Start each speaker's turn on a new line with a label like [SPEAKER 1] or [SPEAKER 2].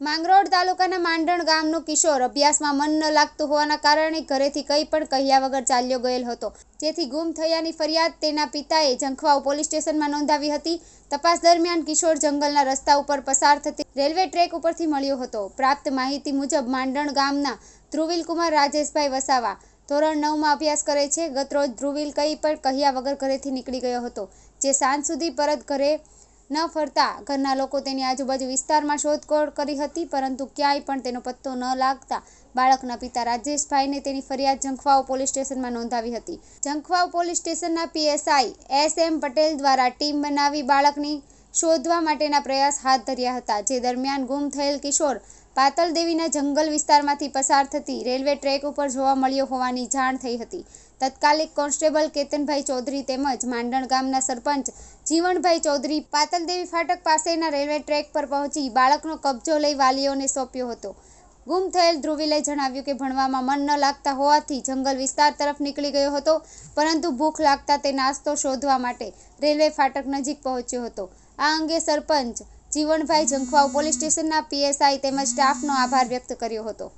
[SPEAKER 1] માંગરોળ તાલુકાના માંડણ ગામનો કિશોર અભ્યાસમાં મન ન લાગતું હોવાના કારણે ઘરેથી કંઈ પણ કહ્યા વગર ચાલ્યો ગયેલ હતો, જેથી ગુમ થયાની ફરિયાદ તેના પિતાએ ઝંખવાવ પોલીસ સ્ટેશનમાં નોંધાવી હતી। તપાસ દરમિયાન કિશોર જંગલના રસ્તા ઉપર પસાર થતી રેલવે ટ્રેક ઉપરથી મળ્યો હતો। પ્રાપ્ત માહિતી મુજબ માંડણ ગામના ધ્રુવીલ કુમાર રાજેશભાઈ વસાવા ધોરણ 9માં અભ્યાસ કરે છે। ગતરોજ ધ્રુવીલ કંઈ પણ કહ્યા વગર ઘરેથી નીકળી ગયો હતો, જે સાંજ સુધી પરત ઘરે ન ફરતા ઘરના લોકો તેની આજુબાજુ વિસ્તારમાં શોધખોળ કરી હતી, પરંતુ ક્યાંય પણ તેનો પત્તો ન લાગતા બાળકના પિતા રાજેશભાઈને તેની ફરિયાદ ઝંખવાવ પોલીસ સ્ટેશનમાં નોંધાવી હતી। ઝંખવાવ પોલીસ સ્ટેશનના પીએસઆઈ એસ.એમ. પટેલ દ્વારા ટીમ બનાવી બાળકની શોધવા માટેના પ્રયાસ હાથ ધર્યા હતા, જે દરમિયાન ગુમ થયેલ કિશોર પાતલદેવીના જંગલ વિસ્તારમાંથી પસાર થતી રેલવે ટ્રેક ઉપર જોવા મળ્યો હોવાની જાણ થઈ હતી। તત્કાલિક કોન્સ્ટેબલ કેતનભાઈ ચૌધરી તેમજ માંડણ ગામના સરપંચ જીવણભાઈ ચૌધરી પાતલદેવી ફાટક પાસેના રેલવે ટ્રેક પર પહોંચી બાળકનો કબજો લઈ વાલીઓને સોંપ્યો હતો। ગુમ થયેલ ધ્રુવીલે જણાવ્યું કે ભણવામાં મન ન લાગતા હોવાથી જંગલ વિસ્તાર તરફ નીકળી ગયો હતો, પરંતુ ભૂખ લાગતા તે નાસ્તો શોધવા માટે રેલવે ફાટક નજીક પહોંચ્યો હતો। આ અંગે સરપંચ જીવણભાઈ ઝંખવાવ પોલીસ સ્ટેશનના પીએસઆઈ તેમજ સ્ટાફનો આભાર વ્યક્ત કર્યો હતો।